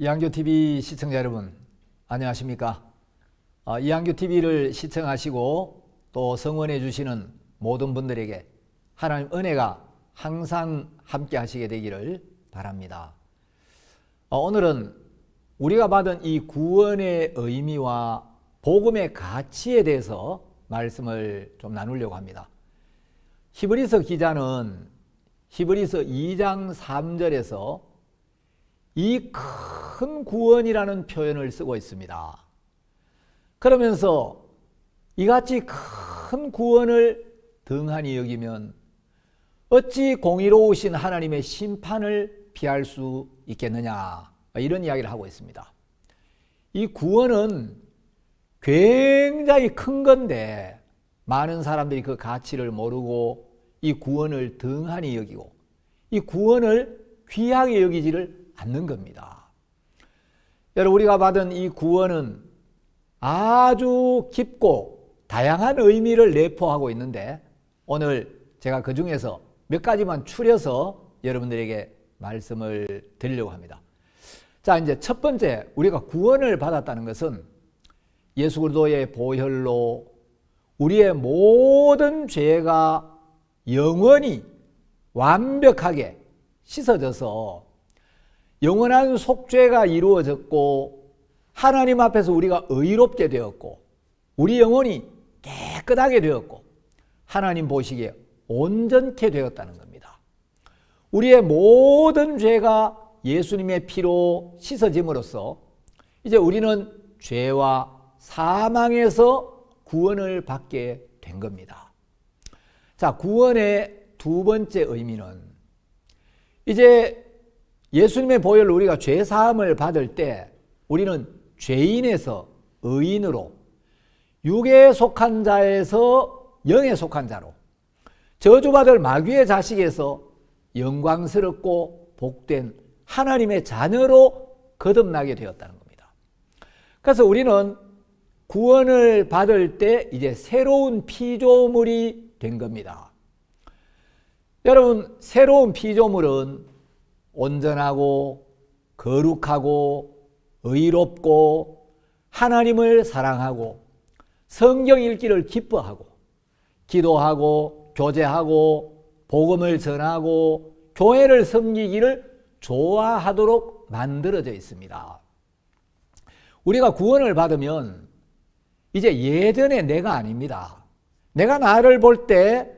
이한교TV 시청자 여러분, 안녕하십니까? 이한교TV를 시청하시고 또 성원해 주시는 모든 분들에게 하나님 은혜가 항상 함께 하시게 되기를 바랍니다. 오늘은 우리가 받은 이 구원의 의미와 복음의 가치에 대해서 말씀을 좀 나누려고 합니다. 히브리서 기자는 히브리서 2장 3절에서 이 큰 구원이라는 표현을 쓰고 있습니다. 그러면서 이같이 큰 구원을 등한히 여기면 어찌 공의로우신 하나님의 심판을 피할 수 있겠느냐, 이런 이야기를 하고 있습니다. 이 구원은 굉장히 큰 건데 많은 사람들이 그 가치를 모르고 이 구원을 등한히 여기고 이 구원을 귀하게 여기지를 않는 겁니다. 여러분, 우리가 받은 이 구원은 아주 깊고 다양한 의미를 내포하고 있는데 오늘 제가 그 중에서 몇 가지만 추려서 여러분들에게 말씀을 드리려고 합니다. 자, 이제 첫 번째, 우리가 구원을 받았다는 것은 예수 그리스도의 보혈로 우리의 모든 죄가 영원히 완벽하게 씻어져서 영원한 속죄가 이루어졌고 하나님 앞에서 우리가 의롭게 되었고 우리 영혼이 깨끗하게 되었고 하나님 보시기에 온전케 되었다는 겁니다. 우리의 모든 죄가 예수님의 피로 씻어짐으로써 이제 우리는 죄와 사망에서 구원을 받게 된 겁니다. 자, 구원의 두 번째 의미는 이제 예수님의 보혈로 우리가 죄 사함을 받을 때 우리는 죄인에서 의인으로, 육에 속한 자에서 영에 속한 자로, 저주받을 마귀의 자식에서 영광스럽고 복된 하나님의 자녀로 거듭나게 되었다는 겁니다. 그래서 우리는 구원을 받을 때 이제 새로운 피조물이 된 겁니다. 여러분, 새로운 피조물은 온전하고 거룩하고 의롭고 하나님을 사랑하고 성경 읽기를 기뻐하고 기도하고 교제하고 복음을 전하고 교회를 섬기기를 좋아하도록 만들어져 있습니다. 우리가 구원을 받으면 이제 예전의 내가 아닙니다. 내가 나를 볼 때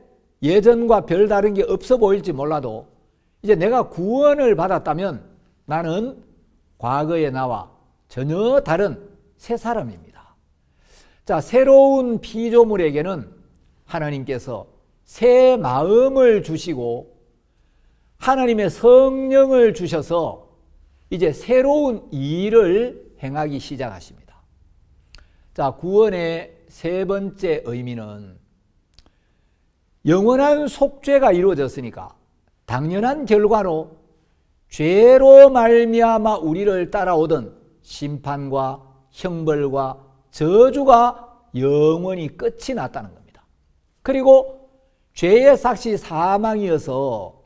예전과 별다른 게 없어 보일지 몰라도 이제 내가 구원을 받았다면 나는 과거의 나와 전혀 다른 새 사람입니다. 자, 새로운 피조물에게는 하나님께서 새 마음을 주시고 하나님의 성령을 주셔서 이제 새로운 일을 행하기 시작하십니다. 자, 구원의 세 번째 의미는 영원한 속죄가 이루어졌으니까 당연한 결과로 죄로 말미암아 우리를 따라오던 심판과 형벌과 저주가 영원히 끝이 났다는 겁니다. 그리고 죄의 삭시 사망이어서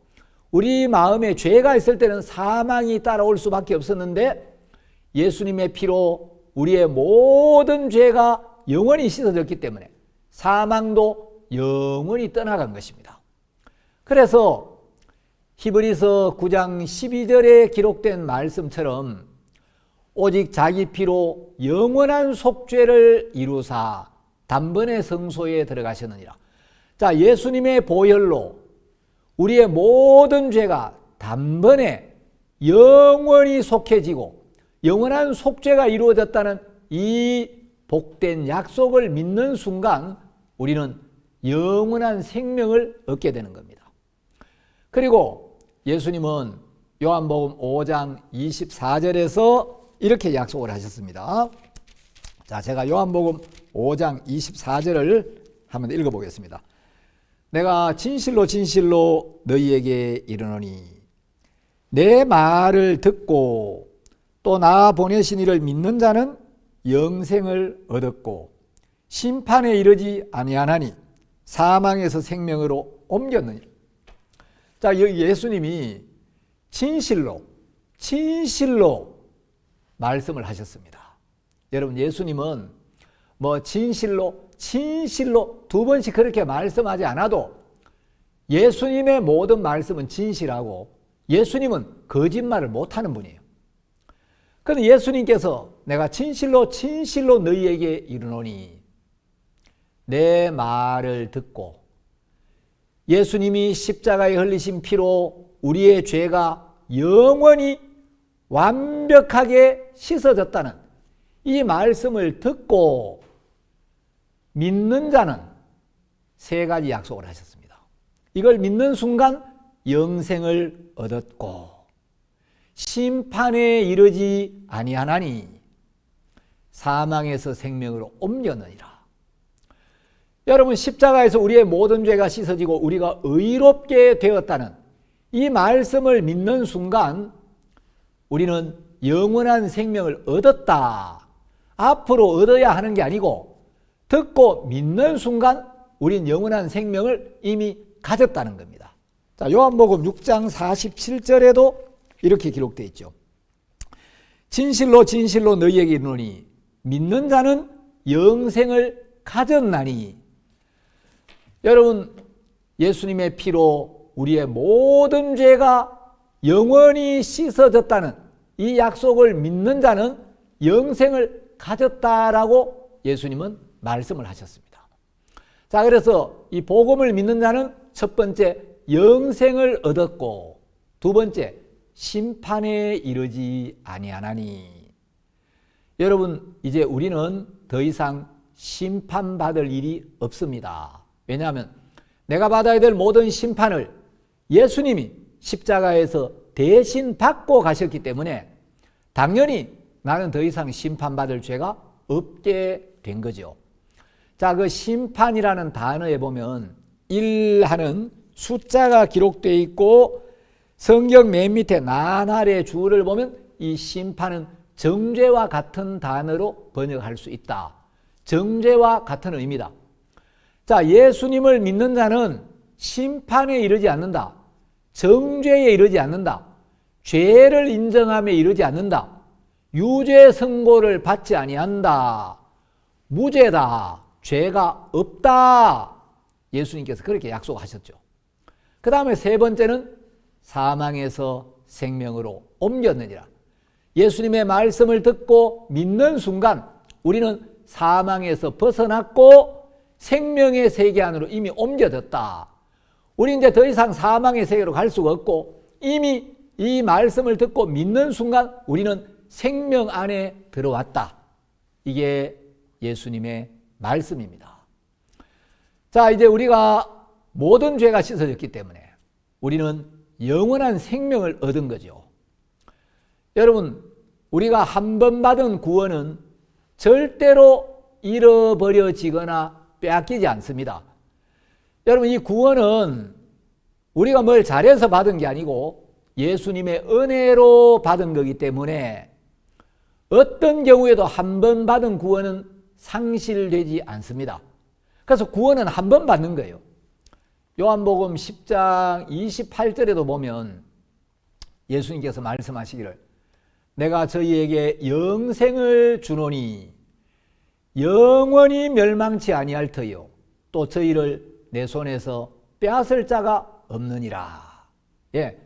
우리 마음에 죄가 있을 때는 사망이 따라올 수밖에 없었는데 예수님의 피로 우리의 모든 죄가 영원히 씻어졌기 때문에 사망도 영원히 떠나간 것입니다. 그래서 히브리서 9장 12절에 기록된 말씀처럼 오직 자기 피로 영원한 속죄를 이루사 단번에 성소에 들어가셨느니라. 자, 예수님의 보혈로 우리의 모든 죄가 단번에 영원히 속해지고 영원한 속죄가 이루어졌다는 이 복된 약속을 믿는 순간 우리는 영원한 생명을 얻게 되는 겁니다. 그리고 예수님은 요한복음 5장 24절에서 이렇게 약속을 하셨습니다. 자, 제가 요한복음 5장 24절을 한번 읽어보겠습니다. 내가 진실로 진실로 너희에게 이르노니 내 말을 듣고 또 나 보내신 이를 믿는 자는 영생을 얻었고 심판에 이르지 아니하나니 사망에서 생명으로 옮겼느니라. 자, 예수님이 진실로 말씀을 하셨습니다. 여러분, 예수님은 뭐 진실로 두 번씩 그렇게 말씀하지 않아도 예수님의 모든 말씀은 진실하고 예수님은 거짓말을 못하는 분이에요. 그런데 예수님께서 내가 진실로 너희에게 이르노니, 내 말을 듣고 예수님이 십자가에 흘리신 피로 우리의 죄가 영원히 완벽하게 씻어졌다는 이 말씀을 듣고 믿는 자는 세 가지 약속을 하셨습니다. 이걸 믿는 순간 영생을 얻었고 심판에 이르지 아니하나니 사망에서 생명으로 옮겼느니라. 여러분, 십자가에서 우리의 모든 죄가 씻어지고 우리가 의롭게 되었다는 이 말씀을 믿는 순간 우리는 영원한 생명을 얻었다. 앞으로 얻어야 하는 게 아니고 듣고 믿는 순간 우린 영원한 생명을 이미 가졌다는 겁니다. 자, 요한복음 6장 47절에도 이렇게 기록되어 있죠. 진실로 너희에게 이르노니 믿는 자는 영생을 가졌나니. 여러분, 예수님의 피로 우리의 모든 죄가 영원히 씻어졌다는 이 약속을 믿는 자는 영생을 가졌다라고 예수님은 말씀을 하셨습니다. 자, 그래서 이 복음을 믿는 자는 첫 번째 영생을 얻었고 두 번째 심판에 이르지 아니하나니. 여러분, 이제 우리는 더 이상 심판받을 일이 없습니다. 왜냐하면 내가 받아야 될 모든 심판을 예수님이 십자가에서 대신 받고 가셨기 때문에 당연히 나는 더 이상 심판받을 죄가 없게 된 거죠. 자, 그 심판이라는 단어에 보면 1하는 숫자가 기록되어 있고 성경 맨 밑에 나날의 주를 보면 이 심판은 정죄와 같은 단어로 번역할 수 있다. 정죄와 같은 의미다. 자, 예수님을 믿는 자는 심판에 이르지 않는다. 정죄에 이르지 않는다. 죄를 인정함에 이르지 않는다. 유죄 선고를 받지 아니한다. 무죄다. 죄가 없다. 예수님께서 그렇게 약속하셨죠. 그 다음에 세 번째는 사망에서 생명으로 옮겼느니라. 예수님의 말씀을 듣고 믿는 순간 우리는 사망에서 벗어났고 생명의 세계 안으로 이미 옮겨졌다. 우리 이제 더 이상 사망의 세계로 갈 수가 없고 이미 이 말씀을 듣고 믿는 순간 우리는 생명 안에 들어왔다. 이게 예수님의 말씀입니다. 자, 이제 우리가 모든 죄가 씻어졌기 때문에 우리는 영원한 생명을 얻은 거죠. 여러분, 우리가 한 번 받은 구원은 절대로 잃어버려지거나 빼앗기지 않습니다. 여러분, 이 구원은 우리가 뭘 잘해서 받은 게 아니고 예수님의 은혜로 받은 거기 때문에 어떤 경우에도 한 번 받은 구원은 상실되지 않습니다. 그래서 구원은 한 번 받는 거예요. 요한복음 10장 28절에도 보면 예수님께서 말씀하시기를 내가 저희에게 영생을 주노니 영원히 멸망치 아니할 터이요 또 저희를 내 손에서 빼앗을 자가 없느니라. 예.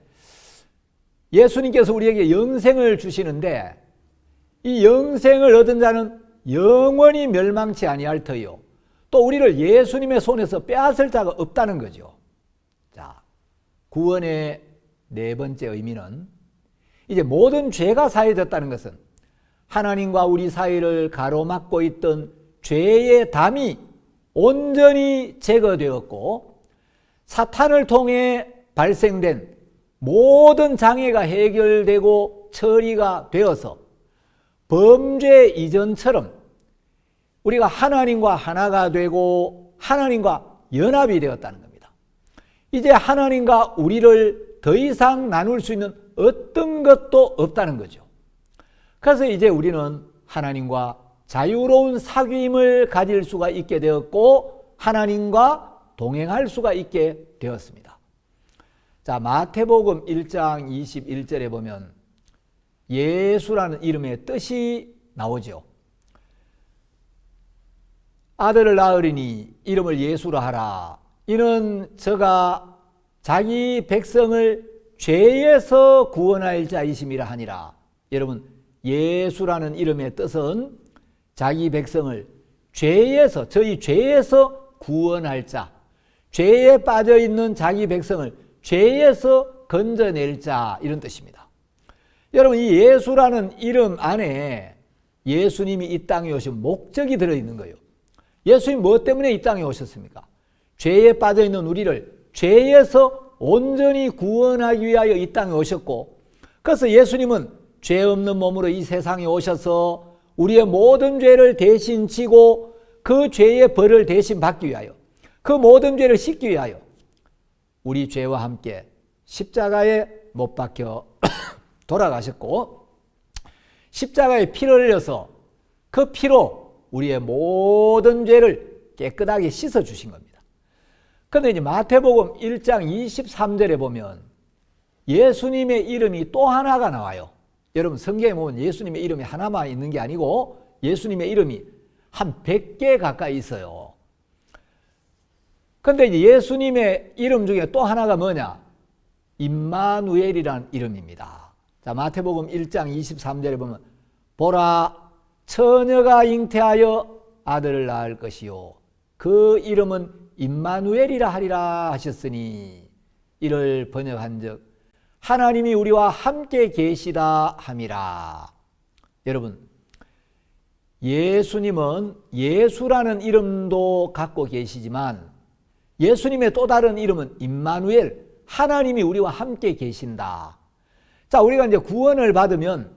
예수님께서 우리에게 영생을 주시는데 이 영생을 얻은 자는 영원히 멸망치 아니할 터이요 또 우리를 예수님의 손에서 빼앗을 자가 없다는 거죠. 자, 구원의 네 번째 의미는 이제 모든 죄가 사해졌다는 것은 하나님과 우리 사이를 가로막고 있던 죄의 담이 온전히 제거되었고 사탄을 통해 발생된 모든 장애가 해결되고 처리가 되어서 범죄 이전처럼 우리가 하나님과 하나가 되고 하나님과 연합이 되었다는 겁니다. 이제 하나님과 우리를 더 이상 나눌 수 있는 어떤 것도 없다는 거죠. 그래서 이제 우리는 하나님과 자유로운 사귐을 가질 수가 있게 되었고 하나님과 동행할 수가 있게 되었습니다. 자, 마태복음 1장 21절에 보면 예수라는 이름의 뜻이 나오죠. 아들을 낳으리니 이름을 예수라 하라. 이는 저가 자기 백성을 죄에서 구원할 자이심이라 하니라. 여러분, 예수라는 이름의 뜻은 자기 백성을 죄에서, 저희 죄에서 구원할 자, 죄에 빠져 있는 자기 백성을 죄에서 건져낼 자, 이런 뜻입니다. 여러분, 이 예수라는 이름 안에 예수님이 이 땅에 오신 목적이 들어있는 거예요. 예수님 뭐 때문에 이 땅에 오셨습니까? 죄에 빠져 있는 우리를 죄에서 온전히 구원하기 위하여 이 땅에 오셨고, 그래서 예수님은 죄 없는 몸으로 이 세상에 오셔서 우리의 모든 죄를 대신 지고 그 죄의 벌을 대신 받기 위하여, 그 모든 죄를 씻기 위하여 우리 죄와 함께 십자가에 못 박혀 돌아가셨고, 십자가에 피를 흘려서 그 피로 우리의 모든 죄를 깨끗하게 씻어주신 겁니다. 그런데 이제 마태복음 1장 23절에 보면 예수님의 이름이 또 하나가 나와요. 여러분, 성경에 보면 예수님의 이름이 하나만 있는 게 아니고 예수님의 이름이 한 100개 가까이 있어요. 그런데 이제 예수님의 이름 중에 또 하나가 뭐냐? 임마누엘이라는 이름입니다. 자, 마태복음 1장 23절에 보면 보라, 처녀가 잉태하여 아들을 낳을 것이요 그 이름은 임마누엘이라 하리라 하셨으니, 이를 번역한즉 하나님이 우리와 함께 계시다 함이라. 여러분, 예수님은 예수라는 이름도 갖고 계시지만 예수님의 또 다른 이름은 임마누엘, 하나님이 우리와 함께 계신다. 자, 우리가 이제 구원을 받으면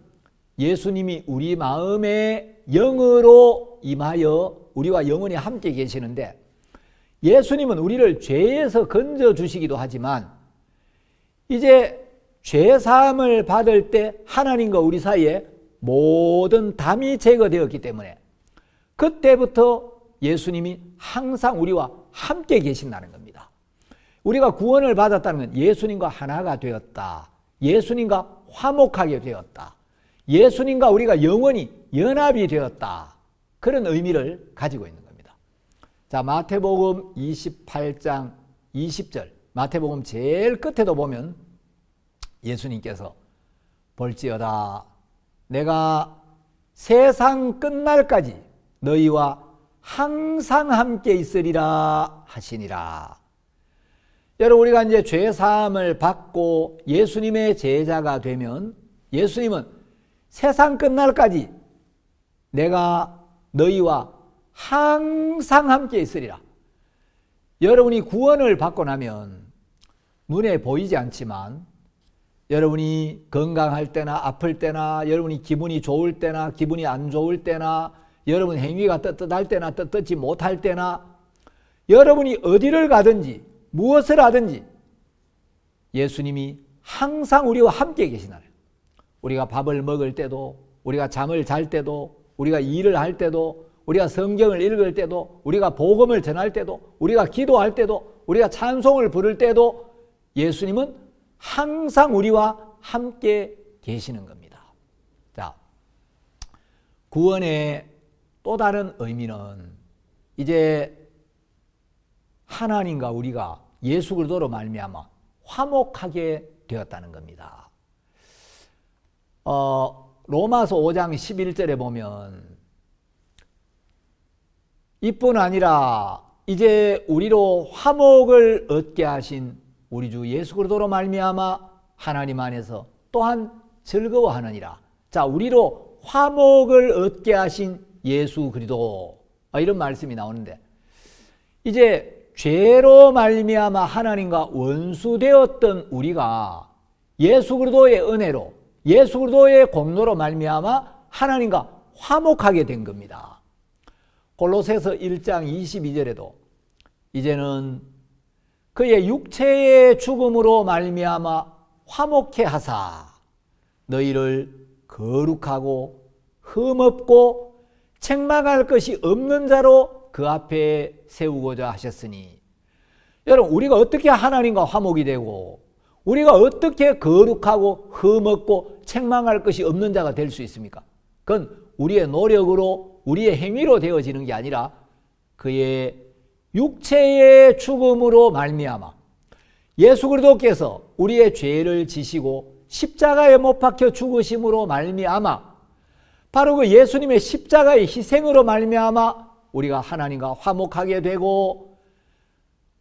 예수님이 우리 마음에 영으로 임하여 우리와 영원히 함께 계시는데, 예수님은 우리를 죄에서 건져주시기도 하지만 이제 죄사함을 받을 때 하나님과 우리 사이에 모든 담이 제거되었기 때문에 그때부터 예수님이 항상 우리와 함께 계신다는 겁니다. 우리가 구원을 받았다는 건 예수님과 하나가 되었다, 예수님과 화목하게 되었다, 예수님과 우리가 영원히 연합이 되었다, 그런 의미를 가지고 있는 겁니다. 자, 마태복음 28장 20절, 마태복음 제일 끝에도 보면 예수님께서 볼지어다 내가 세상 끝날까지 너희와 항상 함께 있으리라 하시니라. 여러분, 우리가 이제 죄 사함을 받고 예수님의 제자가 되면 예수님은 세상 끝날까지 내가 너희와 항상 함께 있으리라. 여러분이 구원을 받고 나면 눈에 보이지 않지만 여러분이 건강할 때나 아플 때나 여러분이 기분이 좋을 때나 기분이 안 좋을 때나 여러분 행위가 떳떳할 때나 떳떳지 못할 때나 여러분이 어디를 가든지 무엇을 하든지 예수님이 항상 우리와 함께 계시나요? 우리가 밥을 먹을 때도, 우리가 잠을 잘 때도, 우리가 일을 할 때도, 우리가 성경을 읽을 때도, 우리가 복음을 전할 때도, 우리가 기도할 때도, 우리가 찬송을 부를 때도 예수님은 항상 우리와 함께 계시는 겁니다. 자, 구원의 또 다른 의미는 이제 하나님과 우리가 예수 그리스도로 말미암아 화목하게 되었다는 겁니다. 로마서 5장 11절에 보면 이뿐 아니라 이제 우리로 화목을 얻게 하신 우리 주 예수 그리스도로 말미암아 하나님 안에서 또한 즐거워하느니라. 자, 우리로 화목을 얻게 하신 예수 그리스도, 이런 말씀이 나오는데 이제 죄로 말미암아 하나님과 원수되었던 우리가 예수 그리스도의 은혜로 예수 그리스도의 공로로 말미암아 하나님과 화목하게 된 겁니다. 골로새서 1장 22절에도 이제는 그의 육체의 죽음으로 말미암아 화목케 하사 너희를 거룩하고 흠없고 책망할 것이 없는 자로 그 앞에 세우고자 하셨으니, 여러분 우리가 어떻게 하나님과 화목이 되고 우리가 어떻게 거룩하고 흠없고 책망할 것이 없는 자가 될 수 있습니까? 그건 우리의 노력으로 우리의 행위로 되어지는 게 아니라 그의 육체의 죽음으로 말미암아 예수 그리스도께서 우리의 죄를 지시고 십자가에 못 박혀 죽으심으로 말미암아 바로 그 예수님의 십자가의 희생으로 말미암아 우리가 하나님과 화목하게 되고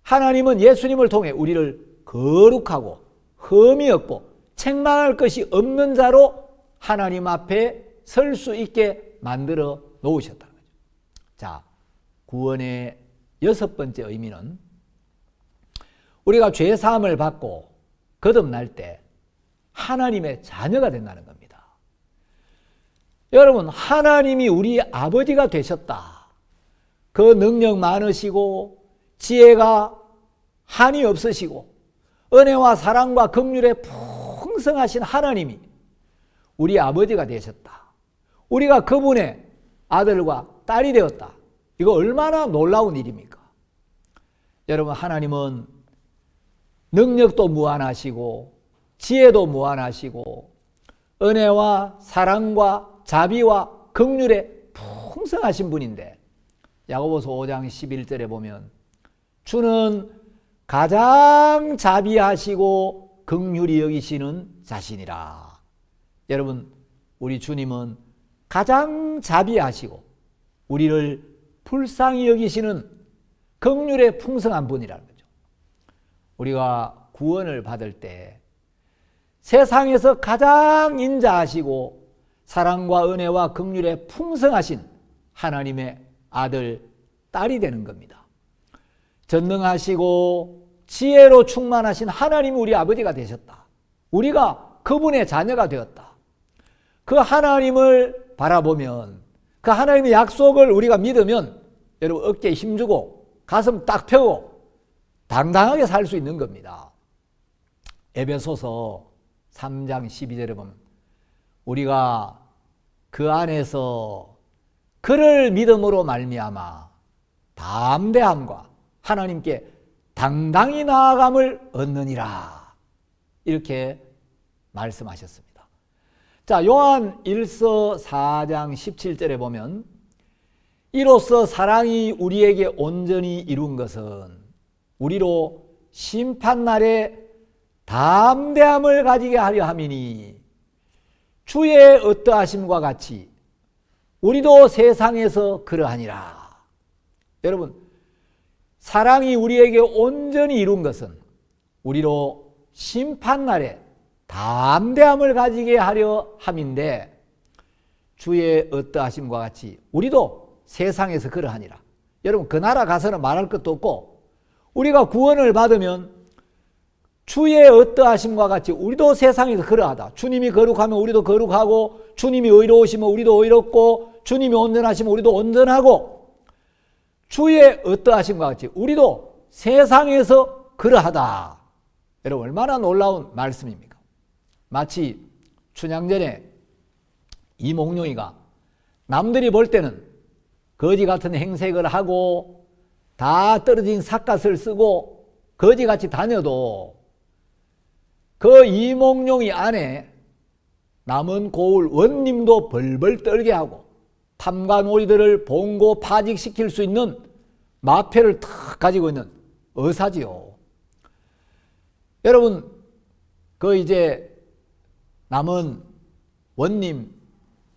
하나님은 예수님을 통해 우리를 거룩하고 흠이 없고 책망할 것이 없는 자로 하나님 앞에 설 수 있게 만들어 놓으셨다는 거죠. 자, 구원의 6번째 의미는 우리가 죄 사함을 받고 거듭날 때 하나님의 자녀가 된다는 겁니다. 여러분, 하나님이 우리 아버지가 되셨다. 그 능력 많으시고 지혜가 한이 없으시고 은혜와 사랑과 긍휼에 풍성하신 하나님이 우리 아버지가 되셨다. 우리가 그분의 아들과 딸이 되었다. 이거 얼마나 놀라운 일입니까? 여러분, 하나님은 능력도 무한하시고 지혜도 무한하시고 은혜와 사랑과 자비와 긍휼에 풍성하신 분인데 야고보서 5장 11절에 보면 주는 가장 자비하시고 긍휼히 여기시는 자신이라. 여러분, 우리 주님은 가장 자비하시고 우리를 불쌍히 여기시는 긍휼에 풍성한 분이라는 거죠. 우리가 구원을 받을 때 세상에서 가장 인자하시고 사랑과 은혜와 긍휼에 풍성하신 하나님의 아들, 딸이 되는 겁니다. 전능하시고 지혜로 충만하신 하나님이 우리 아버지가 되셨다. 우리가 그분의 자녀가 되었다. 그 하나님을 바라보면 그 하나님의 약속을 우리가 믿으면 여러분 어깨에 힘주고 가슴 딱 펴고 당당하게 살 수 있는 겁니다. 에베소서 3장 12절에 보면 우리가 그 안에서 그를 믿음으로 말미암아 담대함과 하나님께 당당히 나아감을 얻느니라 이렇게 말씀하셨습니다. 자, 요한 1서 4장 17절에 보면 이로써 사랑이 우리에게 온전히 이룬 것은 우리로 심판날에 담대함을 가지게 하려 함이니 주의 어떠하심과 같이 우리도 세상에서 그러하니라. 여러분, 사랑이 우리에게 온전히 이룬 것은 우리로 심판날에 담대함을 가지게 하려 함인데 주의 어떠하심과 같이 우리도 세상에서 그러하니라. 여러분, 그 나라 가서는 말할 것도 없고 우리가 구원을 받으면 주의 어떠하심과 같이 우리도 세상에서 그러하다. 주님이 거룩하면 우리도 거룩하고 주님이 의로우시면 우리도 의롭고 주님이 온전하시면 우리도 온전하고 주의 어떠하심과 같이 우리도 세상에서 그러하다. 여러분, 얼마나 놀라운 말씀입니까? 마치 춘향전에 이몽룡이가 남들이 볼 때는 거지 같은 행색을 하고 다 떨어진 삿갓을 쓰고 거지같이 다녀도 그 이몽룡이 안에 남은 고을 원님도 벌벌 떨게 하고 탐관오리들을 봉고 파직시킬 수 있는 마패를 탁 가지고 있는 의사지요. 여러분, 그 이제 남은 원님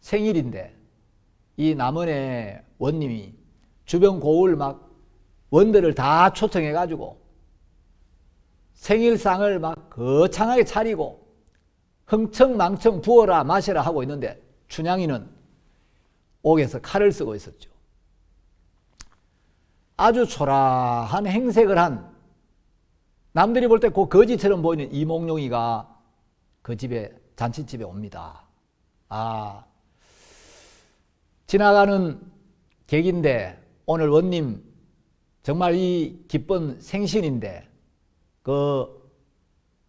생일인데 이 남원의 원님이 주변 고을 막 원들을 다 초청해 가지고 생일상을 막 거창하게 차리고 흥청망청 부어라 마셔라 하고 있는데 춘향이는 옥에서 칼을 쓰고 있었죠. 아주 초라한 행색을 한 남들이 볼 때 그 거지처럼 보이는 이몽룡이가 그 집에 잔치집에 옵니다. 지나가는 객인데 오늘 원님 정말 이 기쁜 생신인데 그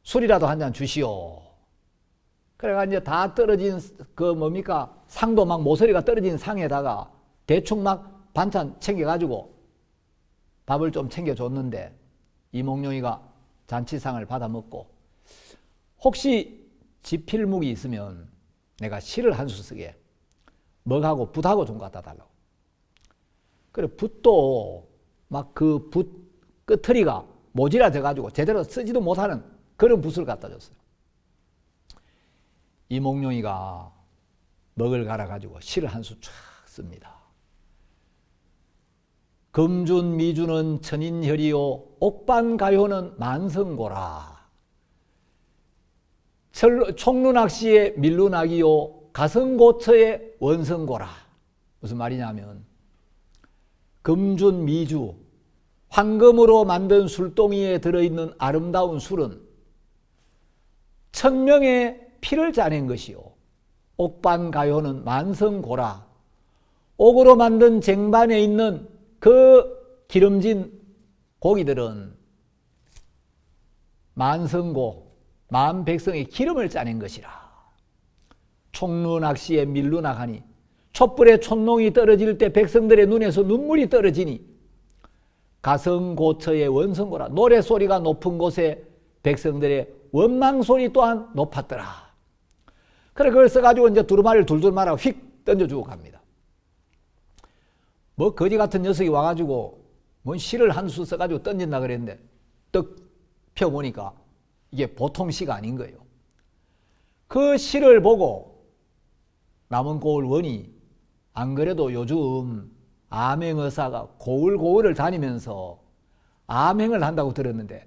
술이라도 한 잔 주시오. 그래가 이제 다 떨어진 그 뭡니까 상도 막 모서리가 떨어진 상에다가 대충 막 반찬 챙겨가지고 밥을 좀 챙겨줬는데 이몽룡이가 잔치상을 받아 먹고 혹시 지필묵이 있으면 내가 시를 한 수 쓰게 먹하고 붓하고 좀 갖다 달라고. 그래 붓도 막 그 붓 끄트리가 모질라져 가지고 제대로 쓰지도 못하는 그런 붓을 갖다 줬어요. 이몽룡이가 먹을 갈아 가지고 시를 한 수 쫙 씁니다. 금준 미주는 천인혈이요 옥반가요는 만성고라. 총루낙시의 밀루낙이요 가성고처의 원성고라. 무슨 말이냐면 금준 미주 황금으로 만든 술동이에 들어있는 아름다운 술은 1000명의 피를 짜낸 것이요 옥반가요는 만성고라. 옥으로 만든 쟁반에 있는 그 기름진 고기들은 만성고, 만백성의 기름을 짜낸 것이라. 총루낙시에 밀루낙하니 촛불에 촛농이 떨어질 때 백성들의 눈에서 눈물이 떨어지니 가성고처의 원성고라. 노래소리가 높은 곳에 백성들의 원망소리 또한 높았더라. 그래 그걸 써가지고 이제 두루마리를 둘둘 말아 휙 던져주고 갑니다. 뭐 거지 같은 녀석이 와가지고 뭔 시를 한 수 써가지고 던진다 그랬는데 떡 펴보니까 이게 보통 시가 아닌 거예요. 그 시를 보고 남은 고을 원이 안 그래도 요즘 암행의사가 고을고을을 다니면서 암행을 한다고 들었는데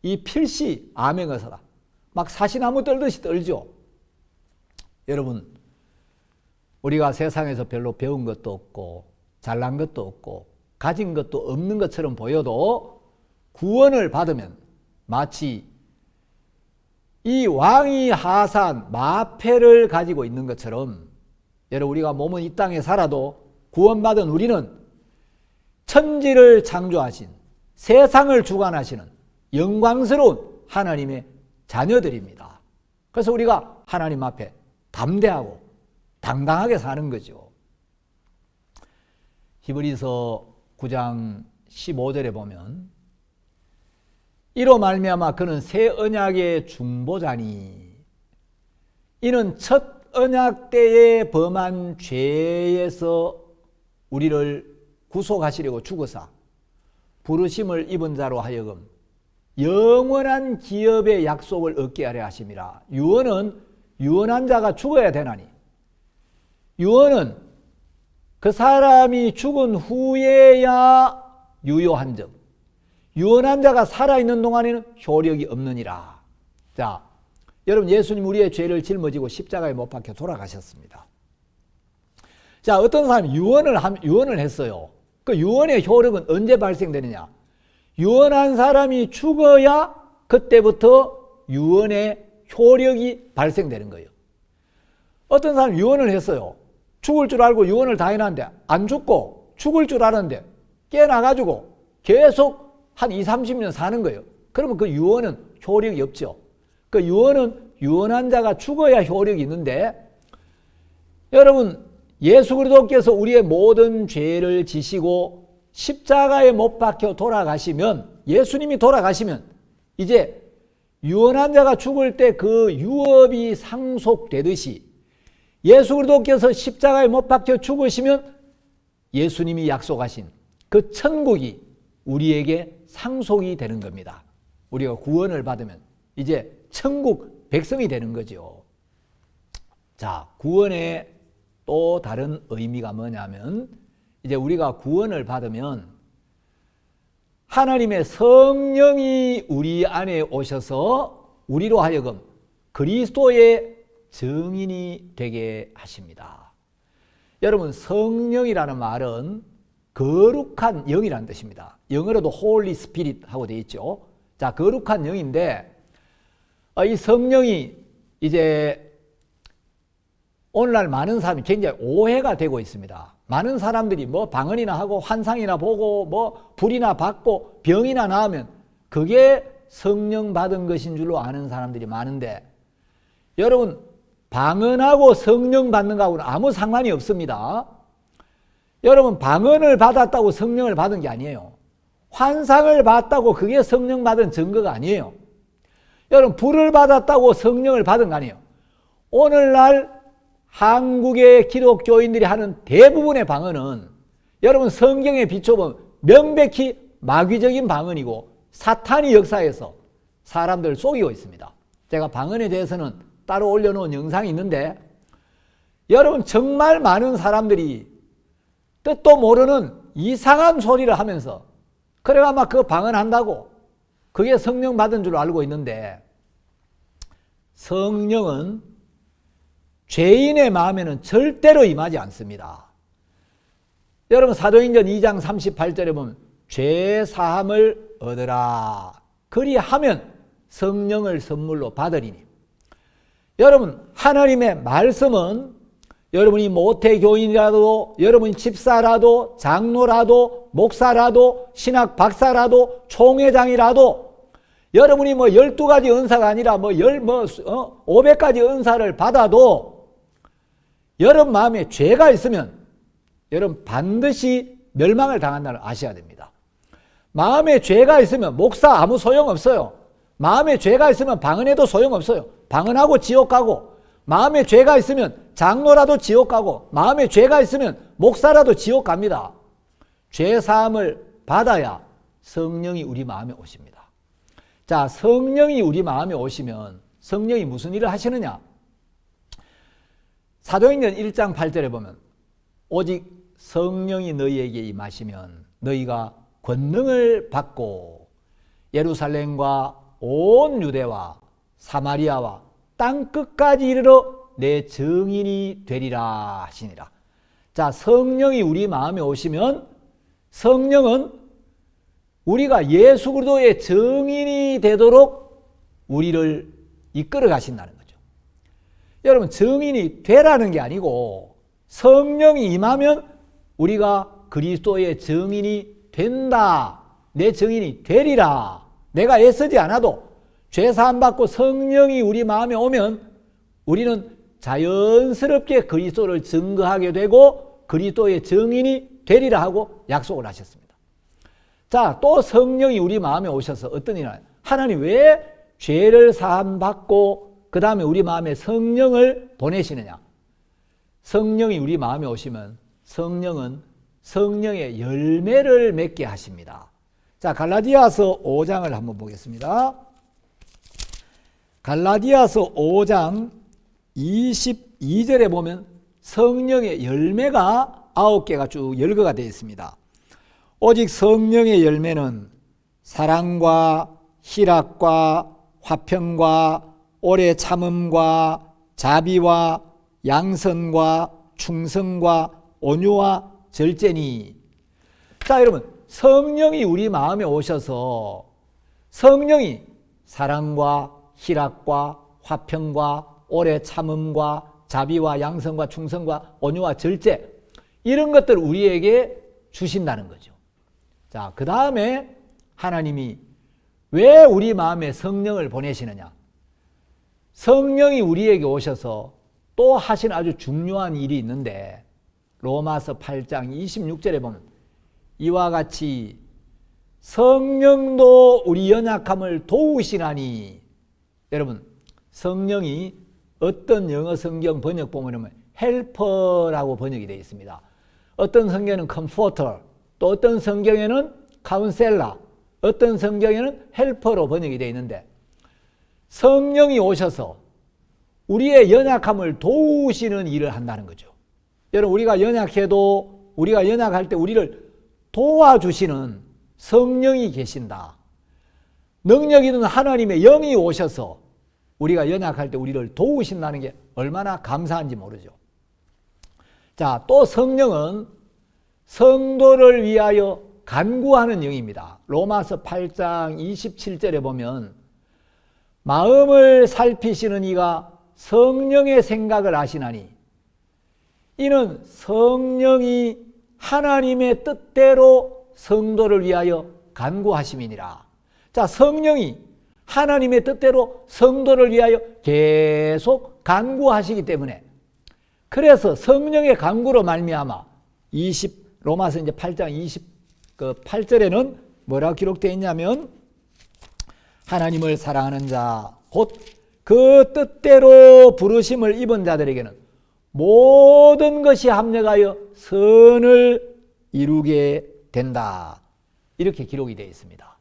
이 필시 암행의사가 막 사시나무 떨듯이 떨죠. 여러분 우리가 세상에서 별로 배운 것도 없고 잘난 것도 없고 가진 것도 없는 것처럼 보여도 구원을 받으면 마치 이 왕이 하산 마패를 가지고 있는 것처럼 여러분 우리가 몸은 이 땅에 살아도 구원받은 우리는 천지를 창조하신 세상을 주관하시는 영광스러운 하나님의 자녀들입니다. 그래서 우리가 하나님 앞에 담대하고 당당하게 사는 거죠. 히브리서 9장 15절에 보면 이로 말미암아 그는 새 언약의 중보자니 이는 첫 언약 때에 범한 죄에서 우리를 구속하시려고 죽으사 부르심을 입은 자로 하여금 영원한 기업의 약속을 얻게 하려 하심이라. 유언은 유언한 자가 죽어야 되나니 유언은 그 사람이 죽은 후에야 유효한 점, 유언한 자가 살아있는 동안에는 효력이 없느니라. 자, 여러분 예수님 우리의 죄를 짊어지고 십자가에 못 박혀 돌아가셨습니다. 자, 어떤 사람이 유언을 했어요. 그 유언의 효력은 언제 발생되느냐? 유언한 사람이 죽어야 그때부터 유언의 효력이 발생되는 거예요. 어떤 사람이 유언을 했어요. 죽을 줄 알고 유언을 다 해놨는데 안 죽고 죽을 줄 알았는데 깨어나가지고 계속 한 20-30년 사는 거예요. 그러면 그 유언은 효력이 없죠. 그 유언은 유언한 자가 죽어야 효력이 있는데 여러분 예수 그리스도께서 우리의 모든 죄를 지시고 십자가에 못 박혀 돌아가시면 예수님이 돌아가시면 이제 유언한 자가 죽을 때 그 유업이 상속되듯이 예수 그리스도께서 십자가에 못 박혀 죽으시면 예수님이 약속하신 그 천국이 우리에게 상속이 되는 겁니다. 우리가 구원을 받으면 이제 천국 백성이 되는 거죠. 자, 구원의 또 다른 의미가 뭐냐면 이제 우리가 구원을 받으면 하나님의 성령이 우리 안에 오셔서 우리로 하여금 그리스도의 증인이 되게 하십니다. 여러분 성령이라는 말은 거룩한 영이라는 뜻입니다. 영어로도 Holy Spirit 하고 되어 있죠. 자, 거룩한 영인데 이 성령이 이제 오늘날 많은 사람이 굉장히 오해가 되고 있습니다. 많은 사람들이 뭐 방언이나 하고 환상이나 보고 뭐 불이나 받고 병이나 나으면 그게 성령 받은 것인 줄로 아는 사람들이 많은데 여러분 방언하고 성령 받는 거하고는 아무 상관이 없습니다. 여러분 방언을 받았다고 성령을 받은 게 아니에요. 환상을 봤다고 그게 성령 받은 증거가 아니에요. 여러분 불을 받았다고 성령을 받은 거 아니에요. 오늘날 한국의 기독교인들이 하는 대부분의 방언은 여러분 성경에 비춰보면 명백히 마귀적인 방언이고 사탄이 역사해서 사람들을 속이고 있습니다. 제가 방언에 대해서는 따로 올려놓은 영상이 있는데 여러분 정말 많은 사람들이 뜻도 모르는 이상한 소리를 하면서 그래가 막 그 방언한다고 그게 성령 받은 줄 알고 있는데 성령은 죄인의 마음에는 절대로 임하지 않습니다. 여러분 사도행전 2장 38절에 보면 죄 사함을 얻으라 그리하면 성령을 선물로 받으리니. 여러분 하나님의 말씀은 여러분이 모태교인이라도 여러분이 집사라도 장로라도 목사라도 신학 박사라도 총회장이라도 여러분이 12가지 은사가 아니라 500가지 은사를 받아도 여러분 마음에 죄가 있으면 여러분 반드시 멸망을 당한다는 걸 아셔야 됩니다. 마음에 죄가 있으면 목사 아무 소용없어요. 마음에 죄가 있으면 방언해도 소용없어요. 방언하고 지옥 가고, 마음에 죄가 있으면 장로라도 지옥 가고, 마음에 죄가 있으면 목사라도 지옥 갑니다. 죄 사함을 받아야 성령이 우리 마음에 오십니다. 자, 성령이 우리 마음에 오시면 성령이 무슨 일을 하시느냐? 사도행전 1장 8절에 보면 오직 성령이 너희에게 임하시면 너희가 권능을 받고 예루살렘과 온 유대와 사마리아와 땅끝까지 이르러 내 증인이 되리라 하시니라. 자, 성령이 우리 마음에 오시면 성령은 우리가 예수 그리스도의 증인이 되도록 우리를 이끌어 가신다는 거죠. 여러분 증인이 되라는 게 아니고 성령이 임하면 우리가 그리스도의 증인이 된다. 내 증인이 되리라. 내가 애쓰지 않아도 죄사함 받고 성령이 우리 마음에 오면 우리는 자연스럽게 그리스도를 증거하게 되고 그리스도의 증인이 되리라 하고 약속을 하셨습니다. 자, 또 성령이 우리 마음에 오셔서 어떤 일을 하냐? 하나님 왜 죄를 사함 받고 그 다음에 우리 마음에 성령을 보내시느냐? 성령이 우리 마음에 오시면 성령은 성령의 열매를 맺게 하십니다. 자, 갈라디아서 5장을 한번 보겠습니다. 갈라디아서 5장 22절에 보면 성령의 열매가 9개가 쭉 열거가 되어 있습니다. 오직 성령의 열매는 사랑과 희락과 화평과 오래 참음과 자비와 양선과 충성과 온유와 절제니. 자, 여러분 성령이 우리 마음에 오셔서 성령이 사랑과 희락과 화평과 오래 참음과 자비와 양선과 충성과 온유와 절제 이런 것들을 우리에게 주신다는 거죠. 자, 그 다음에 하나님이 왜 우리 마음에 성령을 보내시느냐? 성령이 우리에게 오셔서 또 하신 아주 중요한 일이 있는데 로마서 8장 26절에 보면 이와 같이 성령도 우리 연약함을 도우시나니. 여러분 성령이 어떤 영어 성경 번역 보면 헬퍼라고 번역이 되어 있습니다. 어떤 성경에는 컴포터, 또 어떤 성경에는 카운셀러, 어떤 성경에는 헬퍼로 번역이 되어 있는데 성령이 오셔서 우리의 연약함을 도우시는 일을 한다는 거죠. 여러분 우리가 연약해도 우리가 연약할 때 우리를 도와주시는 성령이 계신다. 능력 있는 하나님의 영이 오셔서 우리가 연약할 때 우리를 도우신다는 게 얼마나 감사한지 모르죠. 자, 또 성령은 성도를 위하여 간구하는 영입니다. 로마서 8장 27절에 보면 마음을 살피시는 이가 성령의 생각을 아시나니 이는 성령이 하나님의 뜻대로 성도를 위하여 간구하심이니라. 자, 성령이 하나님의 뜻대로 성도를 위하여 계속 간구하시기 때문에 그래서 성령의 간구로 말미암아 로마서 이제 8장 28절에는 뭐라고 기록되어 있냐면 하나님을 사랑하는 자 곧 그 뜻대로 부르심을 입은 자들에게는 모든 것이 합력하여 선을 이루게 된다. 이렇게 기록이 되어 있습니다.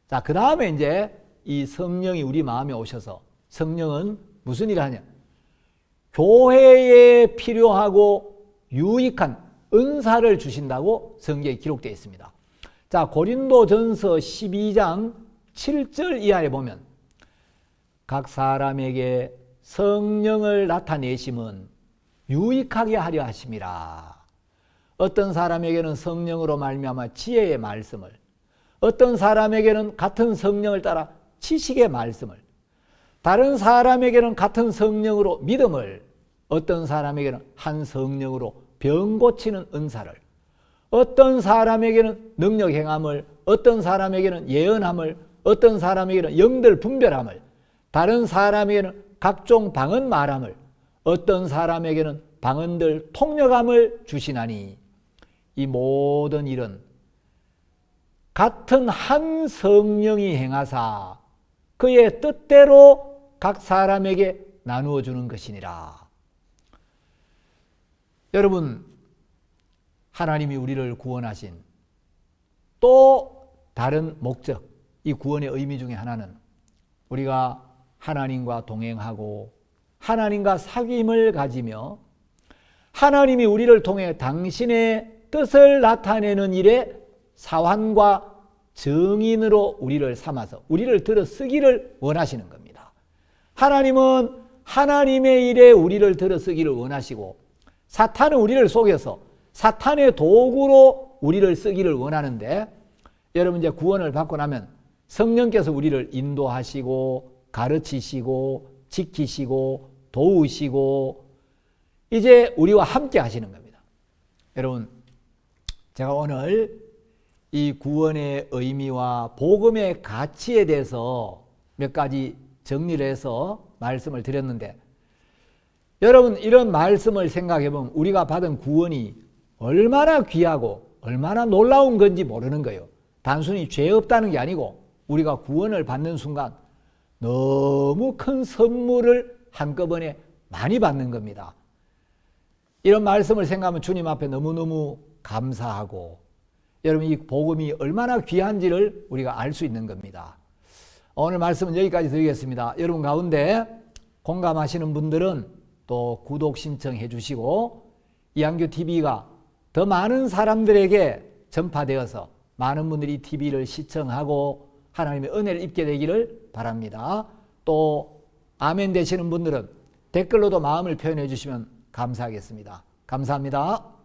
자, 그 다음에 이제 이 성령이 우리 마음에 오셔서 성령은 무슨 일을 하냐? 교회에 필요하고 유익한 은사를 주신다고 성경에 기록되어 있습니다. 자, 고린도전서 12장 7절 이하에 보면 각 사람에게 성령을 나타내심은 유익하게 하려 하심이라. 어떤 사람에게는 성령으로 말미암아 지혜의 말씀을, 어떤 사람에게는 같은 성령을 따라 지식의 말씀을, 다른 사람에게는 같은 성령으로 믿음을, 어떤 사람에게는 한 성령으로 병 고치는 은사를, 어떤 사람에게는 능력 행함을, 어떤 사람에게는 예언함을, 어떤 사람에게는 영들 분별함을, 다른 사람에게는 각종 방언 말함을, 어떤 사람에게는 방언들 통역함을 주시나니 이 모든 일은 같은 한 성령이 행하사 그의 뜻대로 각 사람에게 나누어 주는 것이니라. 여러분, 하나님이 우리를 구원하신 또 다른 목적, 이 구원의 의미 중에 하나는 우리가 하나님과 동행하고 하나님과 사귐을 가지며 하나님이 우리를 통해 당신의 뜻을 나타내는 일에 사환과 증인으로 우리를 삼아서 우리를 들어 쓰기를 원하시는 겁니다. 하나님은 하나님의 일에 우리를 들어 쓰기를 원하시고 사탄은 우리를 속여서 사탄의 도구로 우리를 쓰기를 원하는데, 여러분 이제 구원을 받고 나면 성령께서 우리를 인도하시고 가르치시고 지키시고 도우시고 이제 우리와 함께 하시는 겁니다. 여러분, 제가 오늘 이 구원의 의미와 복음의 가치에 대해서 몇 가지 정리를 해서 말씀을 드렸는데, 여러분 이런 말씀을 생각해 보면 우리가 받은 구원이 얼마나 귀하고 얼마나 놀라운 건지 모르는 거예요. 단순히 죄 없다는 게 아니고 우리가 구원을 받는 순간 너무 큰 선물을 한꺼번에 많이 받는 겁니다. 이런 말씀을 생각하면 주님 앞에 너무너무 감사하고, 여러분 이 복음이 얼마나 귀한지를 우리가 알 수 있는 겁니다. 오늘 말씀은 여기까지 드리겠습니다. 여러분 가운데 공감하시는 분들은 또 구독 신청해 주시고 이한교TV가 더 많은 사람들에게 전파되어서 많은 분들이 TV를 시청하고 하나님의 은혜를 입게 되기를 바랍니다. 또 아멘 되시는 분들은 댓글로도 마음을 표현해 주시면 감사하겠습니다. 감사합니다.